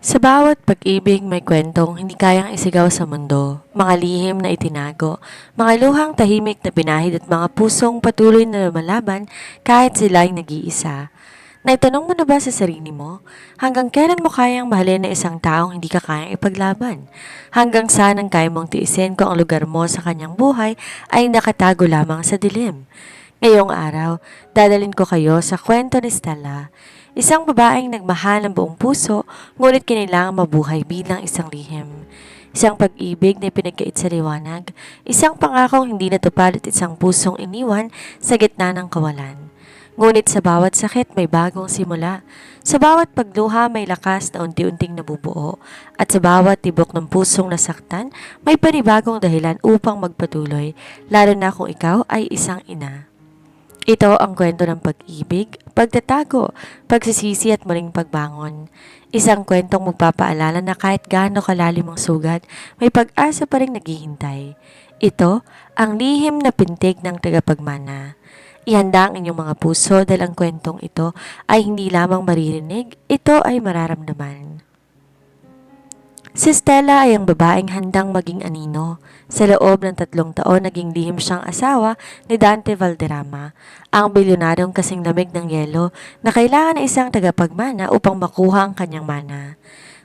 Sa bawat pag-ibig may kwentong hindi kayang isigaw sa mundo, mga lihim na itinago, mga luhang tahimik na pinahid at mga pusong patuloy na lumalaban kahit sila ay nag-iisa. Naitanong mo na ba sa sarili mo, hanggang kailan mo kayang mahalin na isang taong hindi ka kayang ipaglaban? Hanggang saan ang kaya mong tiisin kung ang lugar mo sa kanyang buhay ay nakatago lamang sa dilim? Ngayong araw, dadalhin ko kayo sa kwento ni Stella, isang babaeng nagmahal ng buong puso ngunit kinailangang mabuhay bilang isang lihim. Isang pag-ibig na pinagkait sa liwanag, isang pangakong hindi natupad at isang pusong iniwan sa gitna ng kawalan. Ngunit sa bawat sakit may bagong simula, sa bawat pagluha may lakas na unti-unting nabubuo, at sa bawat tibok ng pusong nasaktan may panibagong dahilan upang magpatuloy, lalo na kung ikaw ay isang ina. Ito ang kwento ng pag-ibig, pagtatago, pagsisisi at muling pagbangon. Isang kwentong magpapaalala na kahit gaano kalalim ang sugat, may pag-asa pa rin naghihintay. Ito ang lihim na pintig ng tagapagmana. Ihanda ang inyong mga puso dahil ang kwentong ito ay hindi lamang maririnig, ito ay mararamdaman. Si Stella ay ang babaeng handang maging anino. Sa loob ng 3 taon, naging lihim siyang asawa ni Dante Valderrama, ang bilyonaryong kasing lamig ng yelo na kailangan ng isang tagapagmana upang makuha ang kanyang mana.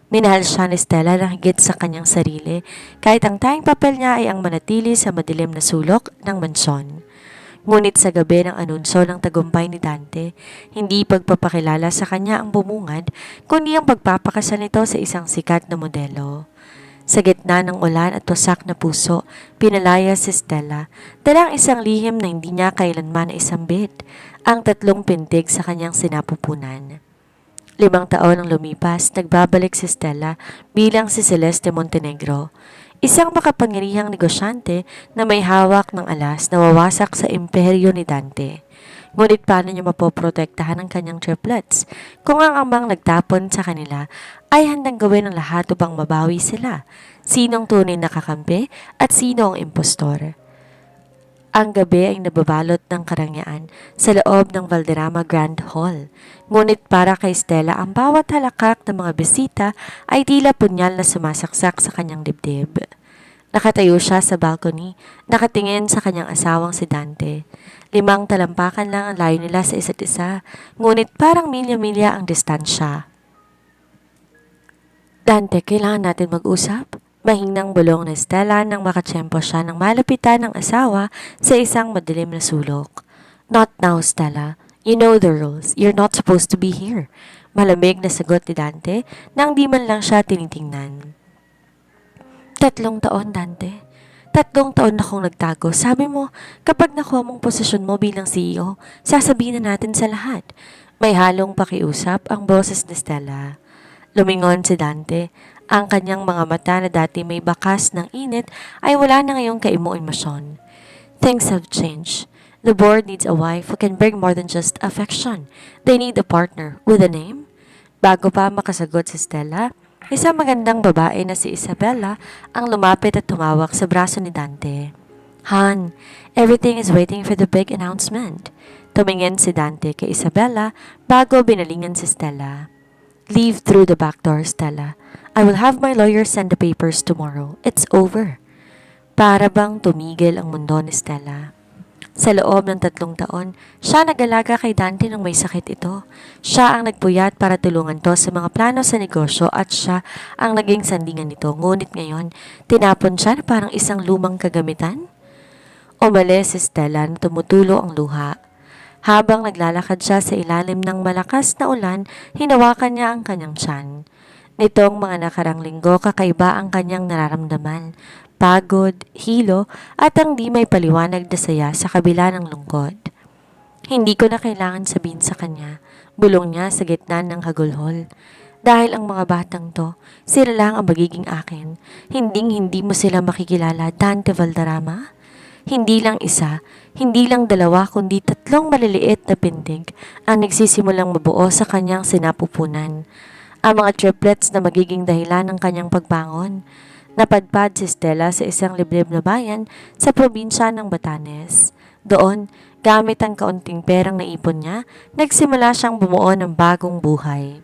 Minahal siya ni Stella ng higit sa kanyang sarili, kahit ang tanging papel niya ay ang manatili sa madilim na sulok ng mansyon. Ngunit sa gabi ng anunsyo ng tagumpay ni Dante, hindi pagpapakilala sa kanya ang bumungad, kundi ang pagpapakasal nito sa isang sikat na modelo. Sa gitna ng ulan at wasak na puso, pinalaya si Stella, dalang isang lihim na hindi niya kailanman naisambit, ang 3 pintig sa kanyang sinapupunan. 5 taon ang lumipas, nagbabalik si Stella bilang si Celeste Montenegro, isang makapangyarihang negosyante na may hawak ng alas na wawasak sa imperyo ni Dante. Ngunit paano niya mapoprotektahan ang kanyang triplets kung ang amang nagtapon sa kanila ay handang gawin ang lahat upang mabawi sila? Sinong tunay na kakampi at sino ang impostor? Ang gabi ay nababalot ng karangyaan sa loob ng Valderrama Grand Hall. Ngunit para kay Stella, ang bawat halakak ng mga bisita ay tila punyal na sumasaksak sa kanyang dibdib. Nakatayo siya sa balcony, nakatingin sa kanyang asawang si Dante. 5 talampakan lang ang layo nila sa isa't isa, ngunit parang milya-milya ang distansya. Dante, kailangan natin mag-usap? Mahinang bulong ni Stella nang makatsyempo siya ng malapitan ng asawa sa isang madilim na sulok. Not now, Stella. You know the rules. You're not supposed to be here. Malamig na sagot ni Dante nang di man lang siya tinitingnan. 3 taon, Dante. 3 taon akong nagtago. Sabi mo, kapag nakuha mong posisyon mo bilang CEO, sasabihin na natin sa lahat. May halong pakiusap ang boses ni Stella. Lumingon si Dante. Ang kanyang mga mata na dati may bakas ng init ay wala na ngayong kaimo-emosyon. Things have changed. The board needs a wife who can bring more than just affection. They need a partner with a name. Bago pa makasagot si Stella, isang magandang babae na si Isabella ang lumapit at tumawak sa braso ni Dante. Han, everything is waiting for the big announcement. Tumingin si Dante kay Isabella bago binalingan si Stella. Leave through the back door, Stella. I will have my lawyer send the papers tomorrow. It's over. Para bang tumigil ang mundo ni Stella. Sa loob ng 3 taon, siya nag-alaga kay Dante nang may sakit ito. Siya ang nagpuyat para tulungan to sa mga plano sa negosyo at siya ang naging sandingan nito. Ngunit ngayon, tinapon siya na parang isang lumang kagamitan. Umalis si Stella na tumutulo ang luha. Habang naglalakad siya sa ilalim ng malakas na ulan, hinawakan niya ang kanyang tiyan. Nitong mga nakarang linggo, kakaiba ang kanyang nararamdaman. Pagod, hilo, at ang di may paliwanag na saya sa kabila ng lungkot. Hindi ko na kailangan sabihin sa kanya, bulong niya sa gitna ng hagulhol. Dahil ang mga batang to, sila lang ang magiging akin. Hindi mo sila makikilala, Dante Valderrama. Hindi lang isa, hindi lang 2, kundi 3 maliliit na pintig ang nagsisimulang mabuo sa kanyang sinapupunan. Ang mga triplets na magiging dahilan ng kanyang pagbangon. Napadpad si Stella sa isang liblib na bayan sa probinsya ng Batanes. Doon, gamit ang kaunting perang naipon niya, nagsimula siyang bumuo ng bagong buhay.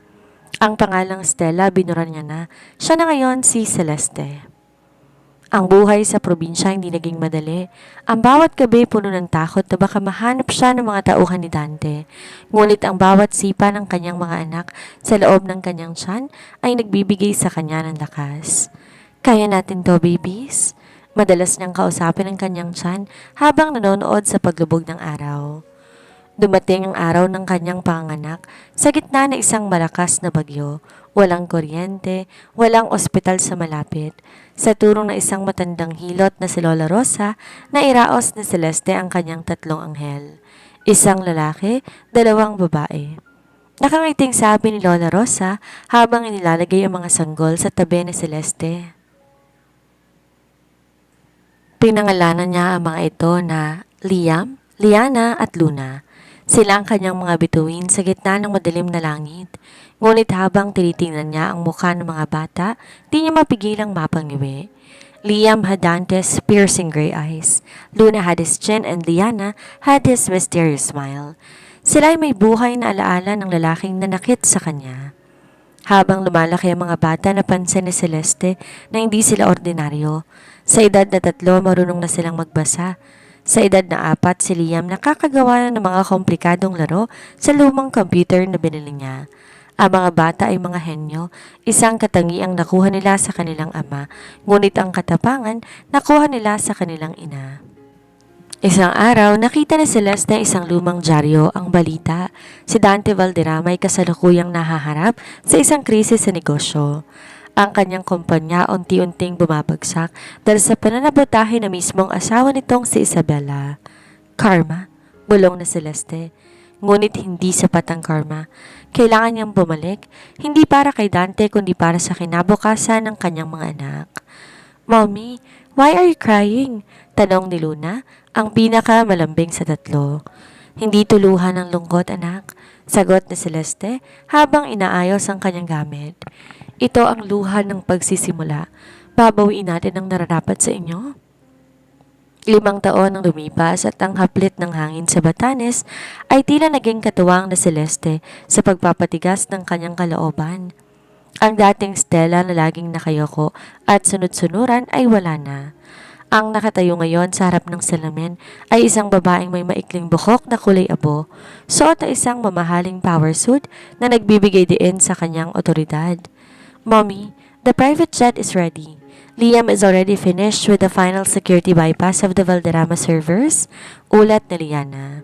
Ang pangalang Stella, binuran niya na. Siya na ngayon si Celeste. Ang buhay sa probinsya hindi naging madali. Ang bawat gabi puno ng takot na baka mahanap siya ng mga tauhan ni Dante. Ngunit ang bawat sipa ng kanyang mga anak sa loob ng kanyang tiyan ay nagbibigay sa kanya ng lakas. Kaya natin to, babies? Madalas niyang kausapin ang kanyang tiyan habang nanonood sa paglubog ng araw. Dumating ang araw ng kanyang panganak sa gitna ng isang malakas na bagyo. Walang kuryente, walang ospital sa malapit. Sa turong na isang matandang hilot na si Lola Rosa, nairaos ni Celeste ang kanyang 3 anghel. Isang lalaki, 2 babae. Nakangiting sabi ni Lola Rosa habang inilalagay ang mga sanggol sa tabi ni Celeste. Pinangalanan niya ang mga ito na Liam, Liana at Luna. Sila ang kanyang mga bituin sa gitna ng madilim na langit. Ngunit habang tinitingnan niya ang mukha ng mga bata, di niya mapigilang mapangiwi. Liam had Dante's piercing gray eyes. Luna had his chin and Liana had his mysterious smile. Sila ay may buhay na alaala ng lalaking nanakit sa kanya. Habang lumalaki ang mga bata, napansin ni Celeste na hindi sila ordinaryo. Sa edad na 3, marunong na silang magbasa. Sa edad na 4, si Liam nakakagawa na ng mga komplikadong laro sa lumang computer na binili niya. Ang mga bata ay mga henyo, isang katangiang nakuha nila sa kanilang ama, ngunit ang katapangan nakuha nila sa kanilang ina. Isang araw, nakita ni Celeste na isang lumang dyaryo ang balita. Si Dante Valderrama ay kasalukuyang nahaharap sa isang krisis sa negosyo. Ang kanyang kumpanya unti-unting bumabagsak dahil sa pananabotahe na mismong asawa nitong si Isabela. Karma, bulong na Celeste. Ngunit hindi sapat ang karma. Kailangan niyang bumalik, hindi para kay Dante kundi para sa kinabukasan ng kanyang mga anak. Mommy, why are you crying? Tanong ni Luna, ang pinakamalambing sa 3. Hindi tuluhan ng lungkot, anak. Sagot ni Celeste habang inaayos ang kanyang gamit. Ito ang luha ng pagsisimula. Babawiin natin ang nararapat sa inyo. 5 taon ang lumipas at ang haplit ng hangin sa Batanes ay tila naging katuwang na Celeste sa pagpapatigas ng kanyang kalooban. Ang dating Stella na laging nakayoko at sunod-sunuran ay wala na. Ang nakatayo ngayon sa harap ng salamin ay isang babaeng may maikling buhok na kulay abo, suot na isang mamahaling power suit na nagbibigay diin sa kanyang otoridad. Mommy, the private jet is ready. Liam is already finished with the final security bypass of the Valderrama servers, ulat ni Liana.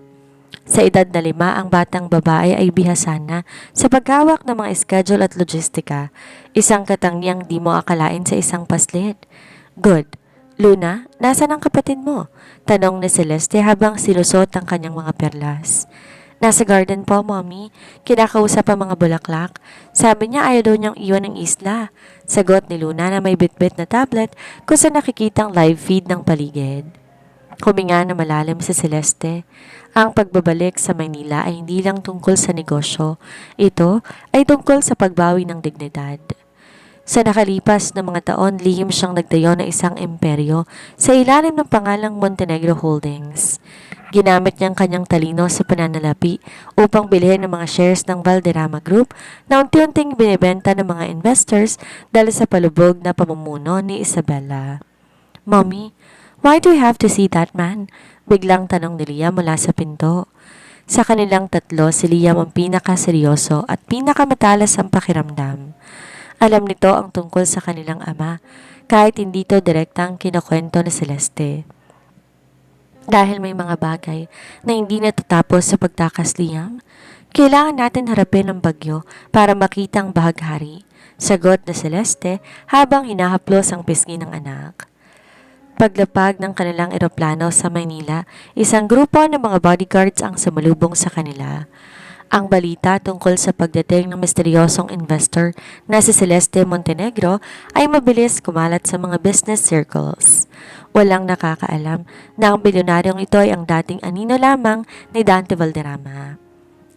Sa edad na 5, ang batang babae ay bihasan na sa paghawak ng mga schedule at logistika, isang katangiang di mo akalain sa isang paslit. Good. Luna, nasaan ang kapatid mo? Tanong ni Celeste habang sinusot ang kanyang mga perlas. Nasa garden po, Mommy. Kinakausap ang mga bulaklak. Sabi niya ayaw daw niyang iwan ng isla. Sagot ni Luna na may bitbit na tablet kung saan nakikitang live feed ng paligid. Huminga na malalim si Celeste. Ang pagbabalik sa Maynila ay hindi lang tungkol sa negosyo. Ito ay tungkol sa pagbawi ng dignidad. Sa nakalipas na mga taon, lihim siyang nagtayo ng isang imperyo sa ilalim ng pangalang Montenegro Holdings. Ginamit niyang kanyang talino sa pananalapi upang bilhin ang mga shares ng Valderrama Group na unti-unting binibenta ng mga investors dahil sa palubog na pamumuno ni Isabela. Mommy, why do we have to see that man? Biglang tanong ni Liam mula sa pinto. Sa kanilang 3, si Liam ang pinakaseryoso at pinakamatalas ang pakiramdam. Alam nito ang tungkol sa kanilang ama, kahit hindi to direktang kinakwento ni Celeste. Dahil may mga bagay na hindi natatapos sa pagtakas, Liam, kailangan natin harapin ang bagyo para makita ang bahaghari, sagot na Celeste habang hinahaplos ang pisngi ng anak. Paglapag ng kanilang eroplano sa Maynila, isang grupo ng mga bodyguards ang sumalubong sa kanila. Ang balita tungkol sa pagdating ng misteryosong investor na si Celeste Montenegro ay mabilis kumalat sa mga business circles. Walang nakakaalam na ang bilyonaryong ito ay ang dating anino lamang ni Dante Valderrama.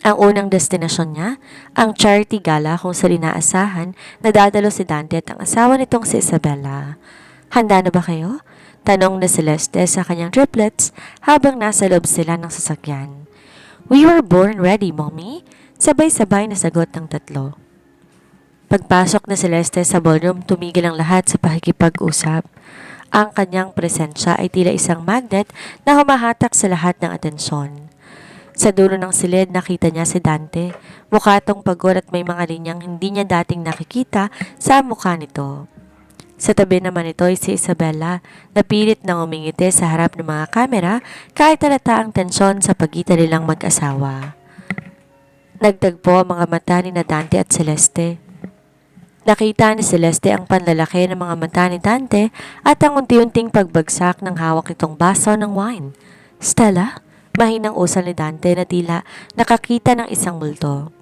Ang unang destinasyon niya, ang charity gala kung saan inaasahan na dadalo si Dante at ang asawa nitong si Isabela. Handa na ba kayo? Tanong na Celeste sa kanyang triplets habang nasa loob sila ng sasakyan. We were born ready, Mommy. Sabay-sabay na sagot ng 3. Pagpasok na Celeste sa ballroom, tumigil ang lahat sa pakikipag-usap. Ang kanyang presensya ay tila isang magnet na humahatak sa lahat ng atensyon. Sa dulo ng silid, nakita niya si Dante. Mukha itong pagod at may mga linyang hindi niya dating nakikita sa mukha nito. Sa tabi naman ito ay si Isabella, na pilit nang umingiti sa harap ng mga kamera kahit halata ang tensyon sa pagitan nilang mag-asawa. Nagtagpo ang mga mata ni Dante at Celeste. Nakita ni Celeste ang panlalaki ng mga mata ni Dante at ang unti-unting pagbagsak ng hawak nitong baso ng wine. Stella? Mahinang usal ni Dante na tila nakakita ng isang multo.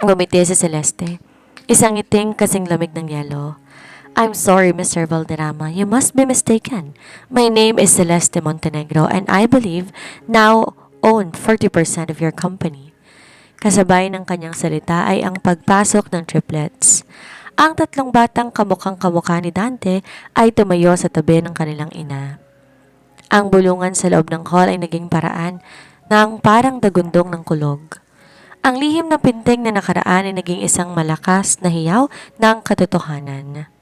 Ngumiti si Celeste. Isang ngiting kasing lamig ng yelo. I'm sorry, Mr. Valderrama. You must be mistaken. My name is Celeste Montenegro and I believe now own 40% of your company. Kasabay ng kanyang salita ay ang pagpasok ng triplets. Ang tatlong batang kamukhang kamukha ni Dante ay tumayo sa tabi ng kanilang ina. Ang bulungan sa loob ng hall ay naging paraan ng parang dagundong ng kulog. Ang lihim na pinting na nakaraan ay naging isang malakas na hiyaw ng katotohanan.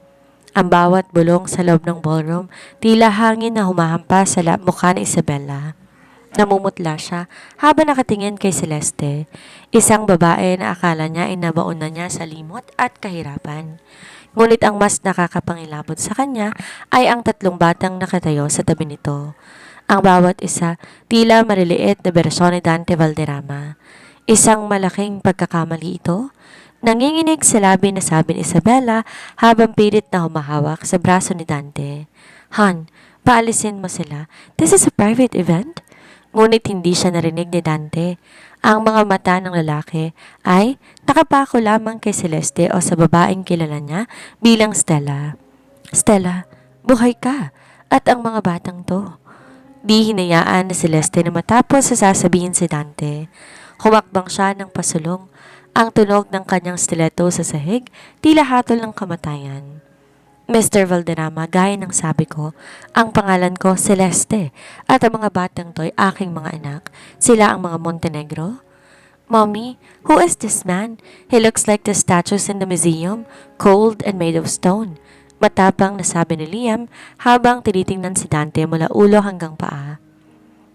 Ang bawat bulong sa loob ng ballroom, tila hangin na humahampas sa mukha ni Isabella. Namumutla siya habang nakatingin kay Celeste, isang babae na akala niya ay nabaon na niya sa limot at kahirapan. Ngunit ang mas nakakapangilabot sa kanya ay ang tatlong batang nakatayo sa tabi nito. Ang bawat isa tila maliliit na bersyon ni Dante Valderrama. Isang malaking pagkakamali ito. Nanginginig sa labi na sabi ni Isabella habang pilit na humahawak sa braso ni Dante. Han, paalisin mo sila. This is a private event? Ngunit hindi siya narinig ni Dante. Ang mga mata ng lalaki ay nakapako lamang kay Celeste o sa babaeng kilala niya bilang Stella. Stella, buhay ka! At ang mga batang to. Di hinayaan na Celeste na matapos sa sasabihin si Dante. Humakbang siya ng pasulong. Ang tunog ng kanyang stiletto sa sahig, tila hatol ng kamatayan. Mr. Valderrama, gaya ng sabi ko, ang pangalan ko Celeste at ang mga batang to'y aking mga anak. Sila ang mga Montenegro. Mommy, who is this man? He looks like the statues in the museum, cold and made of stone. Matapang na sabi ni Liam habang tinitingnan si Dante mula ulo hanggang paa.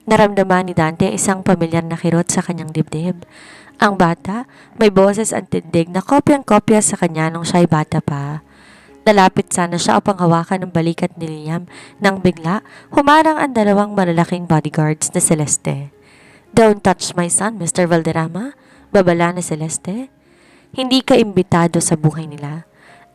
Naramdaman ni Dante isang pamilyar na kirot sa kanyang dibdib. Ang bata, may boses at tindig na kopyang-kopya sa kanya nung siya'y bata pa. Lalapit sana siya upang hawakan ng balikat ni Liam nang bigla humarang ang dalawang malalaking bodyguards na Celeste. Don't touch my son, Mr. Valderrama, babala na Celeste. Hindi ka imbitado sa buhay nila.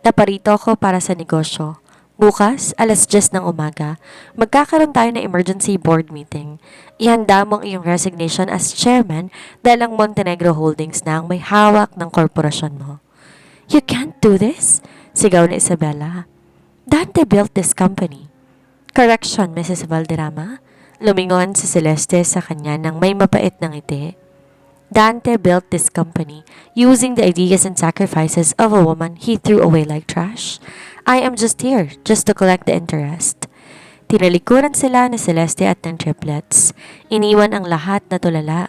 Naparito ako para sa negosyo. Bukas, 10:00 ng umaga, magkakaroon tayo ng emergency board meeting. Ihanda mo ang iyong resignation as chairman dahil ang Montenegro Holdings na ang may hawak ng korporasyon mo. You can't do this, sigaw ni Isabella. Dante built this company. Correction, Mrs. Valderrama. Lumingon si Celeste sa kanya nang may mapait ng ngiti. Dante built this company using the ideas and sacrifices of a woman he threw away like trash. I am just here, just to collect the interest. Tinalikuran sila ni Celeste at ng triplets. Iniwan ang lahat na tulala.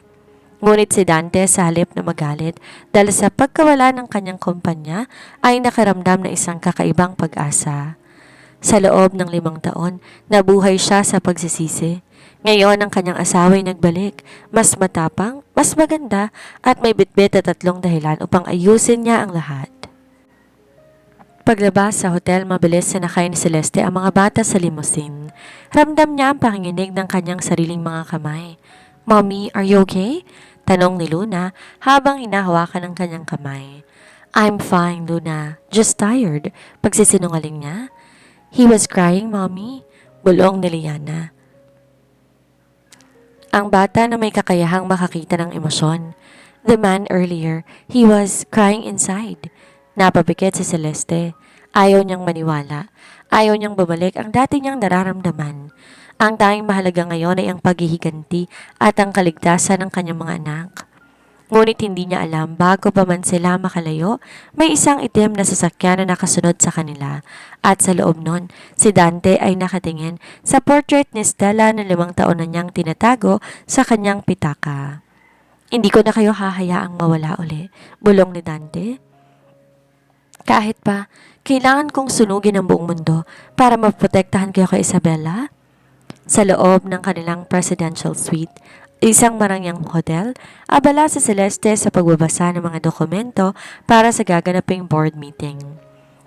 Ngunit si Dante sa halip na magalit dahil sa pagkawala ng kanyang kumpanya ay nakaramdam na isang kakaibang pag-asa. Sa loob ng 5 taon, nabuhay siya sa pagsisisi. Ngayon ang kanyang asawa'y nagbalik, mas matapang, mas maganda at may bitbit at 3 dahilan upang ayusin niya ang lahat. Paglabas sa hotel, mabilis sinakay ni Celeste ang mga bata sa limousine. Ramdam niya ang panginginig ng kanyang sariling mga kamay. Mommy, are you okay? Tanong ni Luna habang hinahawakan ang kanyang kamay. I'm fine, Luna. Just tired. Pagsisinungaling niya. He was crying, Mommy. Bulong ni Liana. Ang bata na may kakayahang makakita ng emosyon. The man earlier, he was crying inside. Napapikit si Celeste. Ayaw niyang maniwala. Ayaw niyang bumalik ang dati niyang nararamdaman. Ang tanging mahalaga ngayon ay ang paghihiganti at ang kaligtasan ng kanyang mga anak. Ngunit hindi niya alam bago pa man sila makalayo, may isang itim na sasakyan na nakasunod sa kanila. At sa loob nun, si Dante ay nakatingin sa portrait ni Stella na 5 taon na niyang tinatago sa kanyang pitaka. Hindi ko na kayo hahayaang mawala uli, bulong ni Dante. Kahit pa, kailangan kong sunugin ang buong mundo para maprotektahan kayo kay Isabella? Sa loob ng kanilang presidential suite, isang marangyang hotel, abala si Celeste sa pagbabasa ng mga dokumento para sa gaganaping board meeting.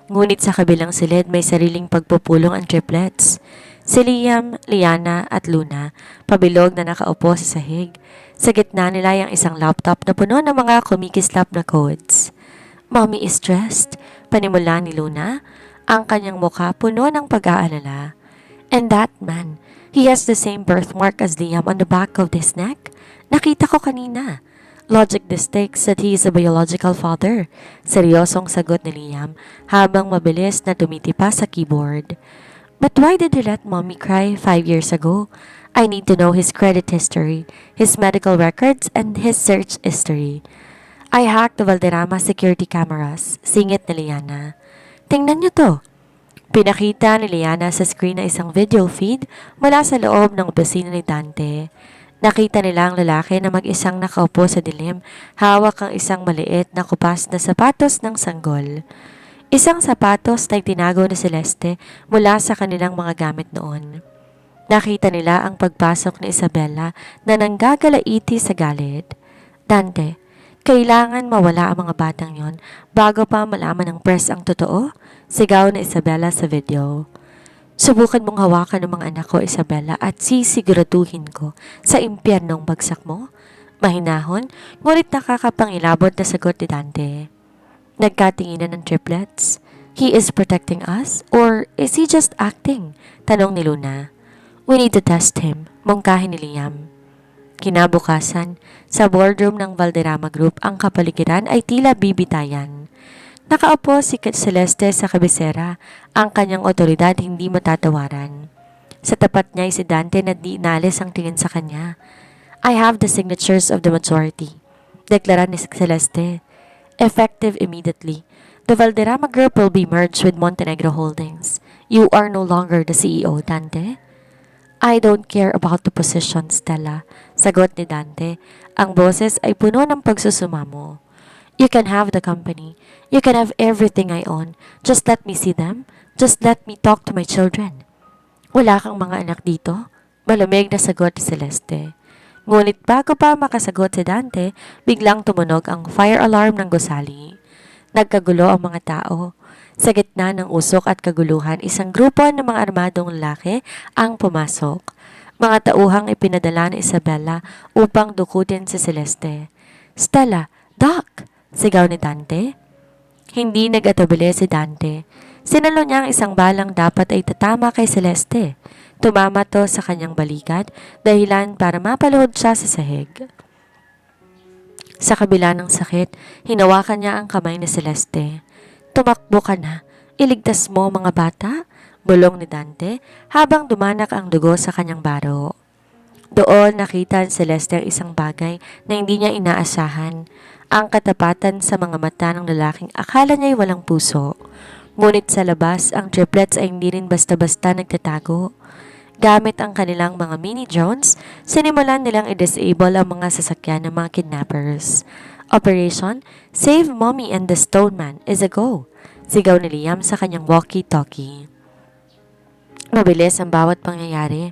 Ngunit sa kabilang silid may sariling pagpupulong ang triplets. Si Liam, Liana at Luna, pabilog na nakaupo sa sahig. Sa gitna nila yung isang laptop na puno ng mga kumikislap na codes. Mommy is stressed, panimula ni Luna, ang kanyang mukha puno ng pag-aalala. And that man, he has the same birthmark as Liam on the back of his neck. Nakita ko kanina. Logic dictates that he is a biological father. Seryosong sagot ni Liam habang mabilis na tumitipa sa keyboard. But why did he let mommy cry 5 years ago? I need to know his credit history, his medical records, and his search history. I hacked the Valderrama security cameras, singit ni Liana. Tingnan niyo to. Pinakita ni Liana sa screen na isang video feed mula sa loob ng opisina ni Dante. Nakita nila ang lalaki na mag-isang nakaupo sa dilim, hawak ang isang maliit na kupas na sapatos ng sanggol. Isang sapatos na itinago ni Celeste mula sa kanilang mga gamit noon. Nakita nila ang pagpasok ni Isabella na nanggagalaiti sa galit. Dante, kailangan mawala ang mga batang yon bago pa malaman ng press ang totoo, sigaw ni Isabella sa video. Subukan mong hawakan ng mga anak ko, Isabella, at sisiguraduhin ko sa impyernong bagsak mo. Mahinahon, ngunit nakakapangilabot na sagot ni Dante. Nagkatinginan ng triplets. He is protecting us or is he just acting? Tanong ni Luna. We need to test him, mungkahin ni Liam. Kinabukasan, sa boardroom ng Valderrama Group ang kapaligiran ay tila bibitayan. Nakaupo si Celeste sa kabisera, ang kanyang otoridad hindi matatawaran. Sa tapat niya ay si Dante na di inalis ang tingin sa kanya. I have the signatures of the majority, deklara ni Celeste. Effective immediately, the Valderrama Group will be merged with Montenegro Holdings. You are no longer the CEO, Dante. I don't care about the position, Stella, sagot ni Dante. Ang boses ay puno ng pagsusumamo. You can have the company. You can have everything I own. Just let me see them. Just let me talk to my children. Wala kang mga anak dito? Malamig na sagot ni Celeste. Ngunit bago pa makasagot si Dante, biglang tumunog ang fire alarm ng gusali. Nagkagulo ang mga tao. Sa gitna ng usok at kaguluhan, isang grupo ng mga armadong lalaki ang pumasok. Mga tauhang ipinadala ni Isabella upang dukutin si Celeste. Stella, Doc! Sigaw ni Dante. Hindi nag-atubili si Dante. Sinalo niya ang isang balang dapat ay tatama kay Celeste. Tumama to sa kanyang balikat, dahilan para mapaluhod siya sa sahig. Sa kabila ng sakit, hinawakan niya ang kamay ni Celeste. Tumakbo ka na. Iligtas mo mga bata, bulong ni Dante habang dumanak ang dugo sa kanyang baro. Doon nakita ni Celeste ang isang bagay na hindi niya inaasahan. Ang katapatan sa mga mata ng lalaking akala niya'y walang puso. Ngunit sa labas, ang triplets ay hindi rin basta-basta nagtatago. Gamit ang kanilang mga mini-drones, sinimulan nilang i-disable ang mga sasakyan ng mga kidnappers. Operation Save Mommy and the Stone Man is a go, sigaw ni Liam sa kanyang walkie-talkie. Mabilis ang bawat pangyayari.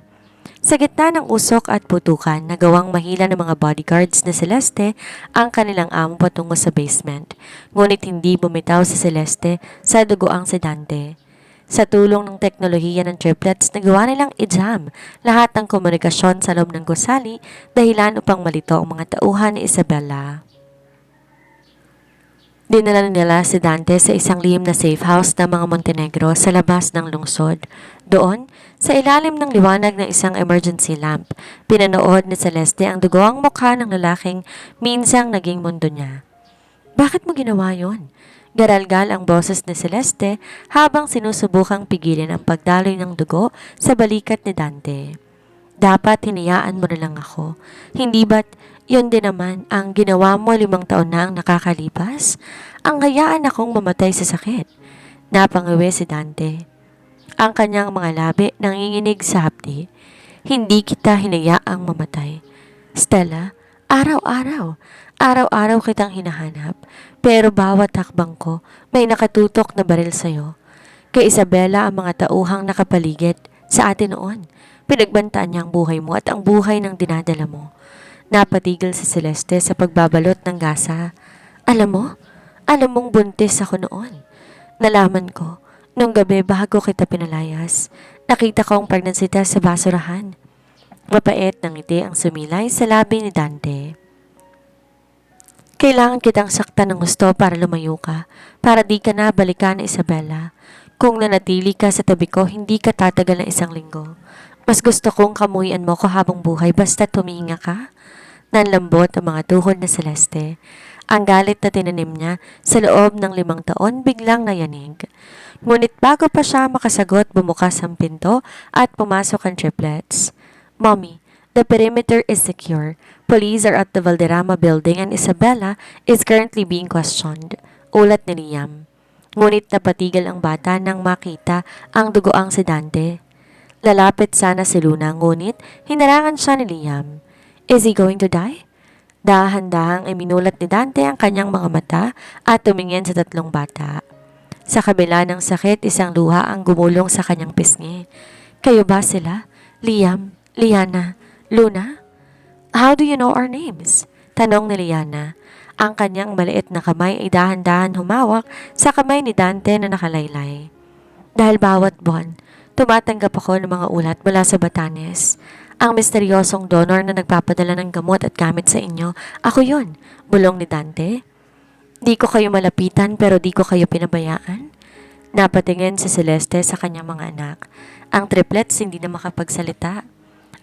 Sa gitna ng usok at putukan, nagawang mahila ng mga bodyguards na Celeste ang kanilang amo patungo sa basement. Ngunit hindi bumitaw si Celeste sa dugoang si Dante. Sa tulong ng teknolohiya ng triplets, nagawa nilang i-jam lahat ng komunikasyon sa loob ng gusali dahilan upang malito ang mga tauhan ni Isabella. Dinala nila si Dante sa isang lihim na safe house ng mga Montenegro sa labas ng lungsod. Doon, sa ilalim ng liwanag ng isang emergency lamp, pinanood ni Celeste ang dugoang mukha ng lalaking minsang naging mundo niya. Bakit mo ginawa yon? Garalgal ang boses ni Celeste habang sinusubukang pigilin ang pagdaloy ng dugo sa balikat ni Dante. Dapat hinayaan mo na lang ako. Hindi ba't yun din naman ang ginawa mo 5 taon na ang nakakalipas? Ang hayaan akong mamatay sa sakit. Napangawi si Dante. Ang kanyang mga labi nanginginig sa hapdi. Hindi kita hinayaang mamatay. Stella, Araw-araw, araw-araw kitang hinahanap, pero bawat hakbang ko may nakatutok na baril sa'yo. Kay Isabela ang mga tauhang nakapaligid sa atin noon. Pinagbantaan niya ang buhay mo at ang buhay ng dinadala mo. Napatigil si Celeste sa pagbabalot ng gasa. Alam mo, alam mong buntis ako noon. Nalaman ko, nung gabi bago kita pinalayas, nakita ko ang pregnancy test sa basurahan. Mapait ng ngiti ang sumilay sa labi ni Dante. Kailangan kitang saktan ng gusto para lumayo ka, para di ka na balikan ni Isabela. Kung nanatili ka sa tabi ko, hindi ka tatagal ng 1 linggo. Mas gusto kong kamuhian mo ko habang buhay basta tumihinga ka. Nanlambot ang mga tuhod na Celeste. Ang galit na tinanim niya sa loob ng 5 taon biglang nayanig. Ngunit bago pa siya makasagot, bumukas ang pinto at pumasok ang triplets. Mommy, the perimeter is secure. Police are at the Valderrama building and Isabela is currently being questioned. Ulat ni Liam. Ngunit napatigil ang bata nang makita ang dugoang si Dante. Lalapit sana si Luna, ngunit hinarangan siya ni Liam. Is he going to die? Dahan-dahang ay minulat ni Dante ang kanyang mga mata at tumingin sa 3 bata. Sa kabila ng sakit, isang luha ang gumulong sa kanyang pisngi. Kayo ba sila? Liam, Liana, Luna? How do you know our names? Tanong ni Liana. Ang kanyang maliit na kamay ay dahan-dahan humawak sa kamay ni Dante na nakalaylay. Dahil bawat buwan, tumatanggap ako ng mga ulat mula sa Batanes. Ang misteryosong donor na nagpapadala ng gamot at gamit sa inyo, ako yun, bulong ni Dante. Di ko kayo malapitan pero di ko kayo pinabayaan. Napatingin si Celeste sa kanyang mga anak. Ang triplets hindi na makapagsalita.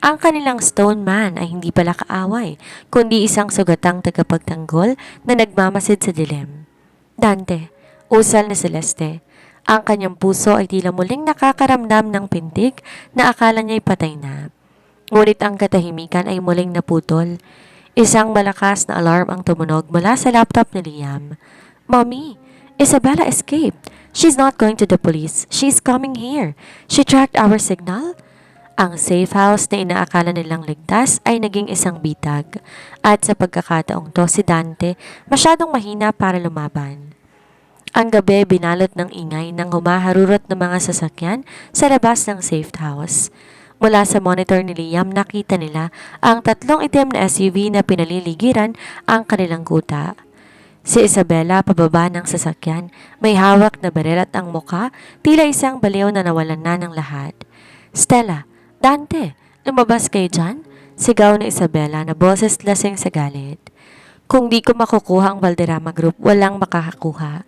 Ang kanilang stone man ay hindi pala kaaway, kundi isang sugatang tagapagtanggol na nagmamasid sa dilim. Dante, usal na Celeste. Ang kanyang puso ay tila muling nakakaramdam ng pintig na akala niya'y patay na. Ngunit ang katahimikan ay muling naputol. Isang malakas na alarm ang tumunog mula sa laptop ni Liam. Mommy, Isabela escaped. She's not going to the police. She's coming here. She tracked our signal. Ang safe house na inaakala nilang ligtas ay naging isang bitag. At sa pagkakataong to si Dante masyadong mahina para lumaban. Ang gabi binalot ng ingay ng humaharurot ng mga sasakyan sa labas ng safe house. Mula sa monitor ni Liam nakita nila ang 3 itim na SUV na pinaliligiran ang kanilang kuta. Si Isabela pababa ng sasakyan, may hawak na baril at ang muka tila isang baliw na nawalan na ng lahat. Stella, Dante, lumabas kayo dyan? Sigaw ni Isabela na boses lasing sa galit. Kung di ko makukuha ang Valderrama Group, walang makakakuha.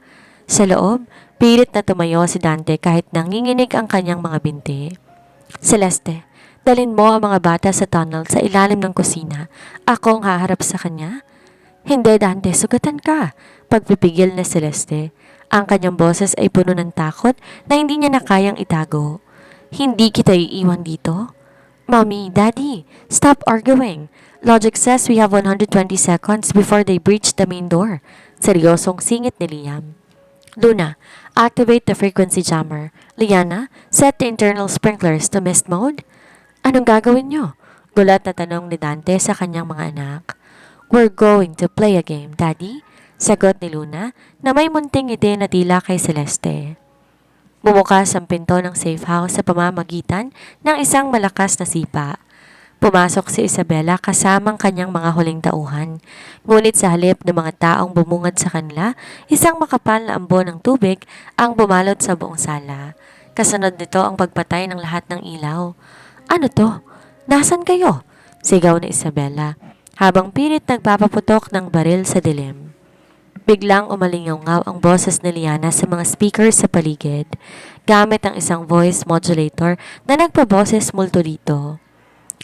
Sa loob, pilit na tumayo si Dante kahit nanginginig ang kanyang mga binti. Celeste, dalhin mo ang mga bata sa tunnel sa ilalim ng kusina. Ako ang haharap sa kanya? Hindi, Dante, sugatan ka. Pagpipigil na Celeste. Ang kanyang boses ay puno ng takot na hindi niya na kayang itago. Hindi kita iiwan dito. Mommy, Daddy, stop arguing. Logic says we have 120 seconds before they breach the main door. Seryosong singit ni Liam. Luna, activate the frequency jammer. Liana, set the internal sprinklers to mist mode. Anong gagawin nyo? Gulat na tanong ni Dante sa kanyang mga anak. We're going to play a game, Daddy. Sagot ni Luna na may munting ngiti na tila kay Celeste. Bumukas ang pinto ng safe house sa pamamagitan ng isang malakas na sipa. Pumasok si Isabela kasamang kanyang mga huling tauhan. Ngunit sa halip ng mga taong bumungad sa kanila, isang makapal na ambon ng tubig ang bumalot sa buong sala. Kasunod nito ang pagpatay ng lahat ng ilaw. Ano to? Nasaan kayo? Sigaw ni Isabela, habang pilit nagpapaputok ng baril sa dilim. Biglang umalingaw-ngaw ang boses ni Liana sa mga speakers sa paligid, gamit ang isang voice modulator na nagpaboses multo dito.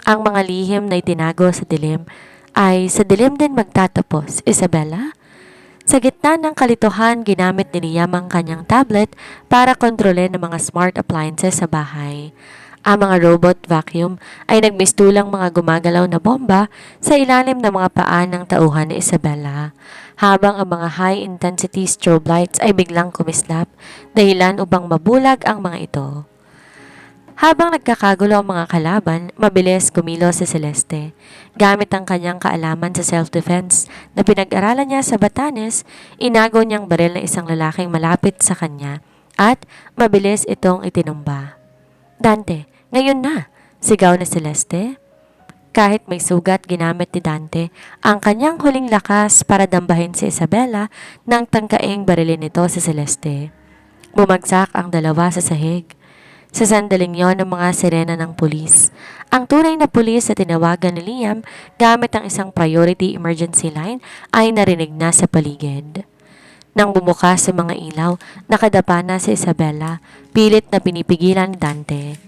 Ang mga lihim na itinago sa dilim ay sa dilim din magtatapos, Isabela? Sa gitna ng kalituhan, ginamit ni Liam ang kanyang tablet para kontrolin ang mga smart appliances sa bahay. Ang mga robot vacuum ay nagmistulang mga gumagalaw na bomba sa ilalim ng mga paa ng tauhan ni Isabela, habang ang mga high-intensity strobe lights ay biglang kumislap, dahilan upang mabulag ang mga ito. Habang nagkakagulo ang mga kalaban, mabilis kumilos si Celeste. Gamit ang kanyang kaalaman sa self-defense na pinag-aralan niya sa Batanes, inago niyang baril ng isang lalaking malapit sa kanya at mabilis itong itinumba. Dante, ngayon na! Sigaw na Celeste. Kahit may sugat, ginamit ni Dante ang kanyang huling lakas para dambahin si Isabela nang tangkaing barilin nito si Celeste. Bumagsak ang dalawa sa sahig. Sa sandaling yon ng mga sirena ng pulis. Ang tunay na pulis na tinawagan ni Liam gamit ang isang priority emergency line ay narinig na sa paligid. Nang bumukas sa mga ilaw, nakadapa na si Isabela, pilit na pinipigilan ni Dante.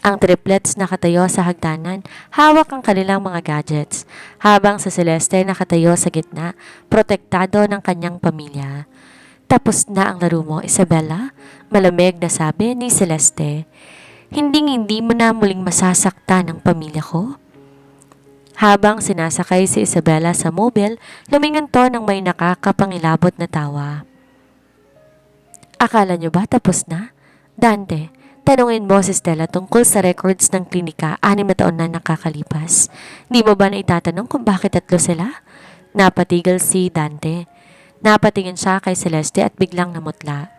Ang triplets nakatayo sa hagdanan, hawak ang kanilang mga gadgets, habang sa Celeste nakatayo sa gitna, protektado ng kanyang pamilya. Tapos na ang laro mo, Isabela? Malamig na sabi ni Celeste. Hindi mo na muling masasaktan ang pamilya ko? Habang sinasakay si Isabela sa mobile, lumingon to ng may nakakapangilabot na tawa. Akala niyo ba tapos na? Dante, tanungin mo si Stella tungkol sa records ng klinika 6 na taon na nakakalipas. Di mo ba na itatanong kung bakit 3 sila? Napatigil si Dante. Napatingin siya kay Celeste at biglang namutla.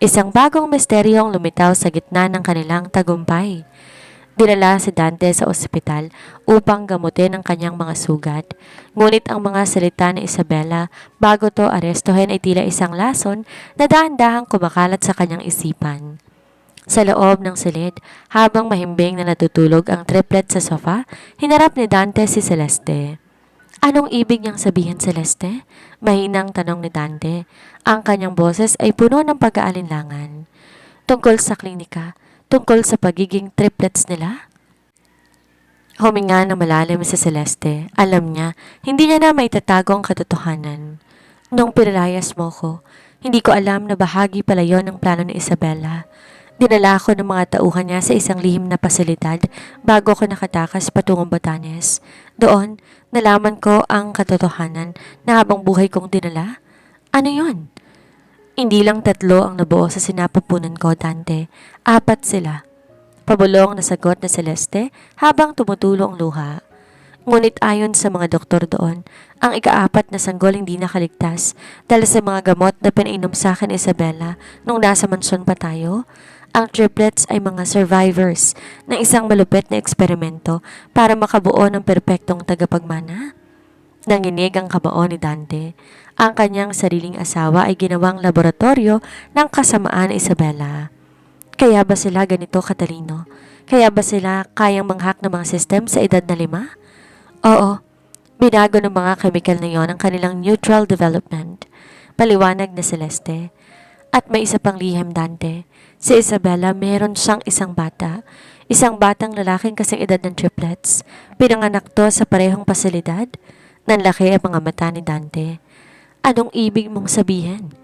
Isang bagong misteryong lumitaw sa gitna ng kanilang tagumpay. Dinala si Dante sa ospital upang gamutin ang kanyang mga sugat. Ngunit ang mga salita ni Isabela bago to arestuhin ay tila isang lason na dahan-dahang kumakalat sa kanyang isipan. Sa loob ng silid, habang mahimbing na natutulog ang triplet sa sofa, hinarap ni Dante si Celeste. Anong ibig niyang sabihin, Celeste? Mahinang tanong ni Dante. Ang kanyang boses ay puno ng pag-aalinlangan. Tungkol sa klinika, tungkol sa pagiging triplets nila? Huminga ng malalim si Celeste. Alam niya, hindi niya na maitatago ang katotohanan. Nung pinalayas mo ko, hindi ko alam na bahagi pala yon ng plano ni Isabela. Dinala ako ng mga tauhan niya sa isang lihim na pasilidad bago ako nakatakas patungong Batanes. Doon, nalaman ko ang katotohanan na habang buhay kong dinala. Ano yon? Hindi lang 3 ang nabuo sa sinapupunan ko, Dante. 4 sila. Pabulong na sagot na Celeste habang tumutulo ang luha. Ngunit ayon sa mga doktor doon, ang ika-4 na sanggol hindi nakaligtas dahil sa mga gamot na pinainom sa akin Isabela nung nasa mansyon pa tayo. Ang triplets ay mga survivors ng isang malupit na eksperimento para makabuo ng perpektong tagapagmana. Nanginig ang kabao ni Dante. Ang kanyang sariling asawa ay ginawang laboratorio ng kasamaan ni Isabela. Kaya ba sila ganito katalino? Kaya ba sila kayang manghak ng mga system sa edad na 5? Oo, binago ng mga chemical na yon ang kanilang neutral development. Paliwanag na Celeste. At may isa pang lihim, Dante. Si Isabela meron siyang isang bata. Isang batang lalaking kasing edad ng triplets. Pinanganak to sa parehong pasilidad. Nanlaki ang mga mata ni Dante. Anong ibig mong sabihin?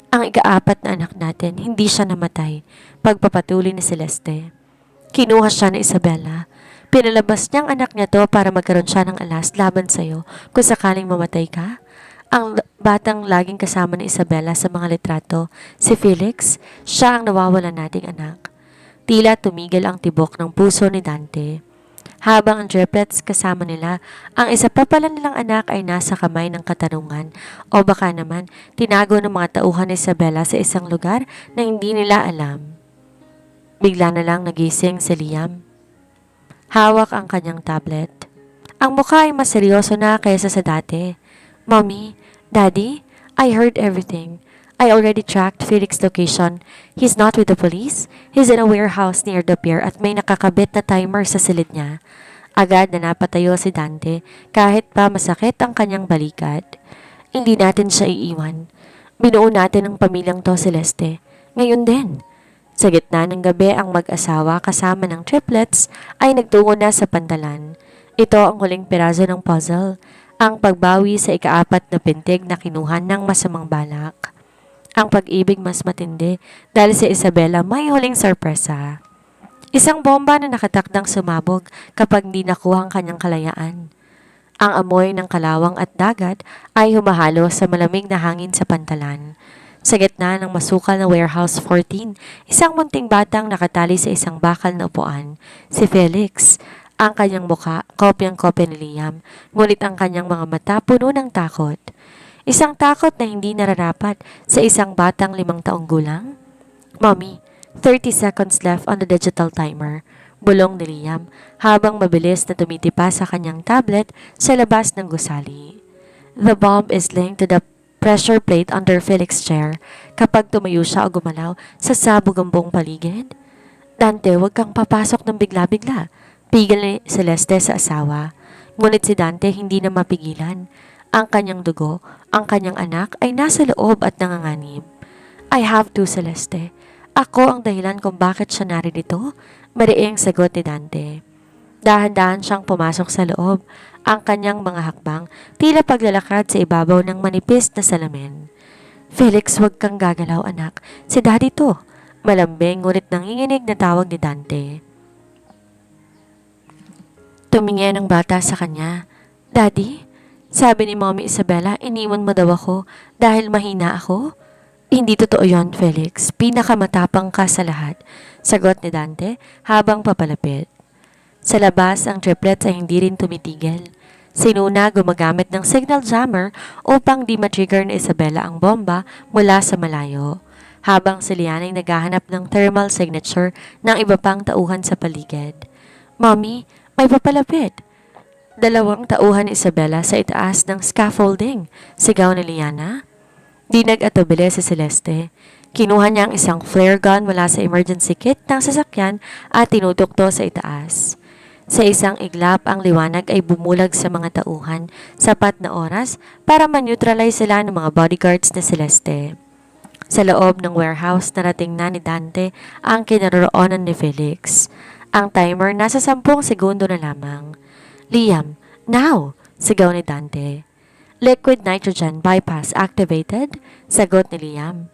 Ang ika-4 na anak natin, hindi siya namatay. Pagpapatuloy ni Celeste. Kinuha siya ni Isabela. Pinalabas niyang anak niya to para magkaroon siya ng alas laban sa'yo kung sakaling mamatay ka. Ang batang laging kasama ni Isabela sa mga litrato, si Felix, siya ang nawawala nating anak. Tila tumigil ang tibok ng puso ni Dante. Habang ang triplets kasama nila, ang isa pa pala nilang anak ay nasa kamay ng katarungan o baka naman tinago ng mga tauhan ni Isabela sa isang lugar na hindi nila alam. Bigla na lang nagising si Liam. Hawak ang kanyang tablet. Ang mukha ay mas seryoso na kaysa sa dati. Mommy, Daddy, I heard everything. I already tracked Felix's location. He's not with the police. He's in a warehouse near the pier at may nakakabit na timer sa silid niya. Agad na napatayo si Dante kahit pa masakit ang kanyang balikat. Hindi natin siya iiwan. Binuo natin ang pamilyang to, Celeste. Ngayon din. Sa gitna ng gabi ang mag-asawa kasama ng triplets ay nagtungo na sa pantalan. Ito ang huling piraso ng puzzle. Ang pagbawi sa ika-4 na pintig na kinuha ng masamang balak. Ang pag-ibig mas matindi dahil si Isabela may huling sorpresa. Isang bomba na nakatakdang sumabog kapag hindi nakuha ang kanyang kalayaan. Ang amoy ng kalawang at dagat ay humahalo sa malamig na hangin sa pantalan. Sa gitna ng masukal na Warehouse 14, isang munting batang nakatali sa isang bakal na upuan, si Felix. Ang kanyang muka, kopyang-kopya ni Liam, ngunit ang kanyang mga mata puno ng takot. Isang takot na hindi nararapat sa isang batang 5 taong gulang. Mommy, 30 seconds left on the digital timer, bulong ni Liam habang mabilis na tumitipa sa kanyang tablet sa labas ng gusali. The bomb is linked to the pressure plate under Felix's chair. Kapag tumayo siya o gumalaw, sasabog ang buong paligid. Dante, huwag kang papasok ng bigla-bigla. Pigil ni Celeste sa asawa. Ngunit si Dante hindi na mapigilan. Ang kanyang dugo, ang kanyang anak ay nasa loob at nanganganib. I have to, Celeste. Ako ang dahilan kung bakit siya naririto. Mariing sagot ni Dante. Dahan-dahan siyang pumasok sa loob. Ang kanyang mga hakbang tila paglalakad sa ibabaw ng manipis na salamin. Felix, huwag kang gagalaw anak. Si Daddy to. Malambing ngunit nanginginig na tawag ni Dante. Tumingin ang bata sa kanya. Daddy? Sabi ni Mommy Isabella, iniwan mo daw ako dahil mahina ako? Hindi totoo yon, Felix. Pinakamatapang ka sa lahat. Sagot ni Dante habang papalapit. Sa labas, ang triplets ay hindi rin tumitigil. Sinuna gumagamit ng signal jammer upang di matrigger ni Isabella ang bomba mula sa malayo, habang si Liana ay naghahanap ng thermal signature ng iba pang tauhan sa paligid. Mommy, may papalapit. 2 tauhan ni Isabella sa itaas ng scaffolding, sigaw ni Liana. Di nag-atubili si Celeste. Kinuha niya ang isang flare gun mula sa emergency kit ng sasakyan at tinutukto sa itaas. Sa isang iglap, ang liwanag ay bumulag sa mga tauhan, sapat na oras para man-neutralize sila ng mga bodyguards na Celeste. Sa loob ng warehouse, narating na ni Dante ang kinaroroonan ni Felix. Ang timer nasa 10 segundo na lamang. Liam, now! Sigaw ni Dante. Liquid nitrogen bypass activated? Sagot ni Liam.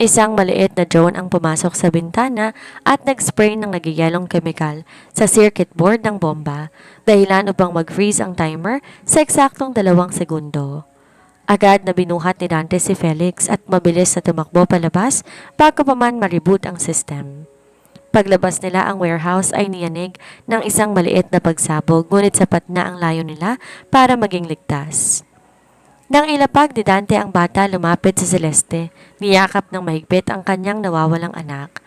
Isang maliit na drone ang pumasok sa bintana at nag-spray ng nagyayalong kemikal sa circuit board ng bomba, dahilan upang mag-freeze ang timer sa eksaktong 2 segundo. Agad na binuhat ni Dante si Felix at mabilis na tumakbo palabas bago pa man ma-reboot ang system. Paglabas nila, ang warehouse ay niyanig ng isang maliit na pagsabog, ngunit sapat na ang layo nila para maging ligtas. Nang ilapag ni Dante ang bata, lumapit si Celeste. Niyakap ng mahigpit ang kanyang nawawalang anak.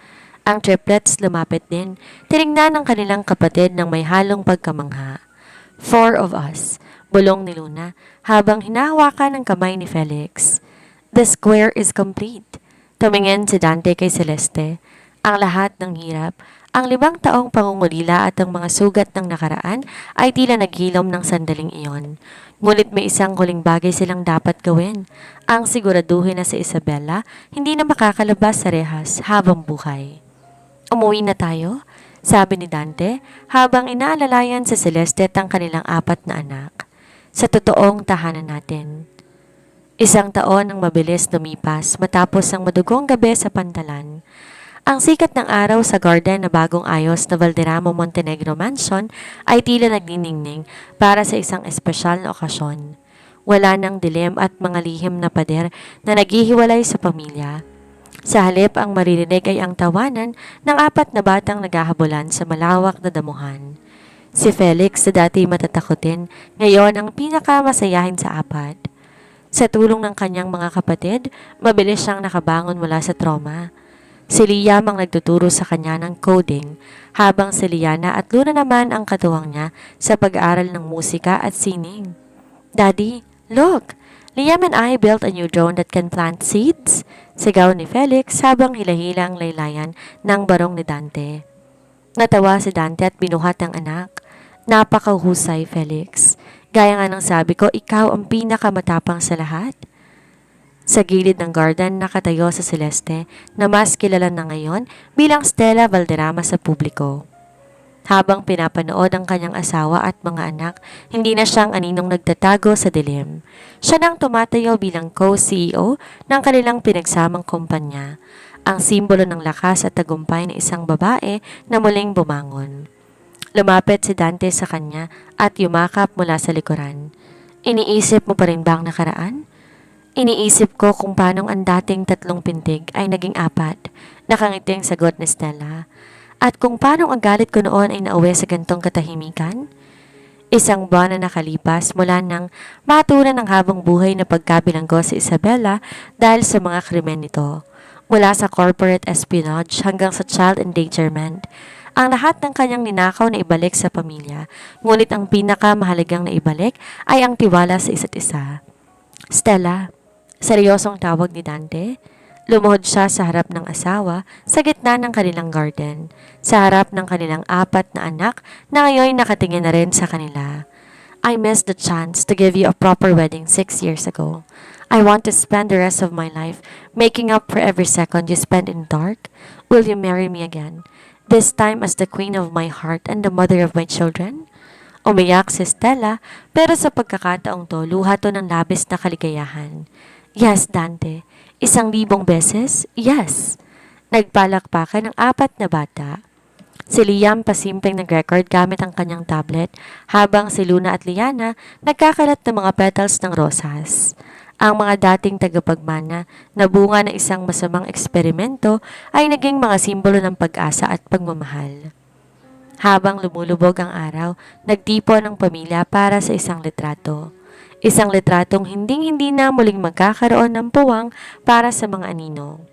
Ang triplets lumapit din. Tinignan ng kanilang kapatid ng may halong pagkamangha. 4 of us, bulong ni Luna habang hinahawakan ng kamay ni Felix. The square is complete. Tumingin si Dante kay Celeste. Ang lahat ng hirap, ang 5 taong pangungulila at ang mga sugat ng nakaraan ay tila naghilom ng sandaling iyon. Ngunit may isang huling bagay silang dapat gawin, ang siguraduhin na si Isabella hindi na makakalabas sa rehas habang buhay. Umuwi na tayo, sabi ni Dante habang inaalalayan sa Celeste ang kanilang 4 na anak. Sa totoong tahanan natin. 1 taon ang mabilis lumipas matapos ang madugong gabi sa Pantalan. Ang sikat ng araw sa garden na bagong ayos na Valderrama Montenegro Mansion ay tila nagniningning para sa isang espesyal na okasyon. Wala nang dilim at mga lihim na pader na naghihiwalay sa pamilya. Sa halip, ang maririnig ay ang tawanan ng 4 na batang naghahabulan sa malawak na damuhan. Si Felix, na dati matatakotin, ngayon ang pinakamasayahin sa 4. Sa tulong ng kanyang mga kapatid, mabilis siyang nakabangon mula sa trauma. Si Liam ang nagtuturo sa kanya ng coding, habang si Liana at Luna naman ang katuwang niya sa pag-aaral ng musika at sining. Daddy, look! Liam and I built a new drone that can plant seeds, sigaw ni Felix habang hila-hila ang laylayan ng barong ni Dante. Natawa si Dante at binuhat ang anak. Napakahusay, Felix. Gaya nga ng sabi ko, ikaw ang pinakamatapang sa lahat. Sa gilid ng garden, nakatayo sa Celeste na mas kilala na ngayon bilang Stella Valderrama sa publiko. Habang pinapanood ang kanyang asawa at mga anak, hindi na siyang aninong nagtatago sa dilim. Siya nang tumatayo bilang co-CEO ng kanilang pinagsamang kumpanya, ang simbolo ng lakas at tagumpay ng isang babae na muling bumangon. Lumapit si Dante sa kanya at yumakap mula sa likuran. Iniisip mo pa rin ba ang nakaraan? Iniisip ko kung paanong ang dating 3 pintig ay naging 4. Nakangiting sagot ni Stella. At kung paanong ang galit ko noon ay nauwi sa gantong katahimikan? 1 buwan na nakalipas mula nang matunan ng habang buhay na pagkabilanggo si Isabella dahil sa mga krimen nito. Mula sa corporate espionage hanggang sa child endangerment. Ang lahat ng kanyang ninakaw na ibalik sa pamilya, ngunit ang pinakamahalagang na ibalik ay ang tiwala sa isa't isa. Stella, seryosong tawag ni Dante. Lumuhod siya sa harap ng asawa sa gitna ng kanilang garden, sa harap ng kanilang 4 na anak na ngayon nakatingin na rin sa kanila. I missed the chance to give you a proper wedding 6 years ago. I want to spend the rest of my life making up for every second you spent in dark. Will you marry me again? This time as the queen of my heart and the mother of my children? Umiyak si Stella, pero sa pagkakataong to, luha to ng labis na kaligayahan. Yes, Dante. 1,000 beses? Yes. Nagpalakpakan ng 4 na bata. Si Liam pasimpleng nag-record gamit ang kanyang tablet, habang si Luna at Liana nagkakalat ng mga petals ng rosas. Ang mga dating tagapagmana na bunga ng isang masamang eksperimento ay naging mga simbolo ng pag-asa at pagmamahal. Habang lumulubog ang araw, nagtipo ng pamilya para sa isang litrato. Isang litratong hinding-hindi na muling magkakaroon ng puwang para sa mga anino.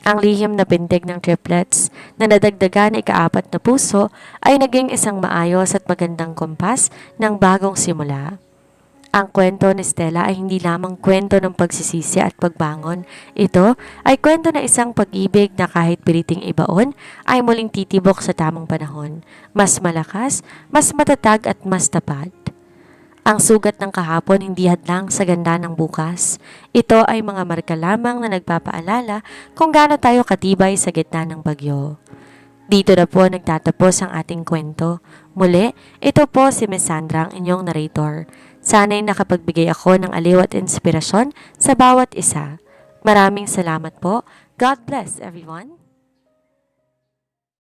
Ang lihim na pintig ng triplets na nadagdagan na ika-4 na puso ay naging isang maayos at magandang kompas ng bagong simula. Ang kwento ni Stella ay hindi lamang kwento ng pagsisisi at pagbangon. Ito ay kwento ng isang pag-ibig na kahit piliting ibaon ay muling titibok sa tamang panahon. Mas malakas, mas matatag at mas tapat. Ang sugat ng kahapon hindi hadlang sa ganda ng bukas. Ito ay mga marka lamang na nagpapaalala kung gaano tayo katibay sa gitna ng bagyo. Dito na po nagtatapos ang ating kwento. Muli, ito po si Miss Sandra, ang inyong narrator. Sana'y nakapagbigay ako ng aliw at inspirasyon sa bawat isa. Maraming salamat po. God bless everyone.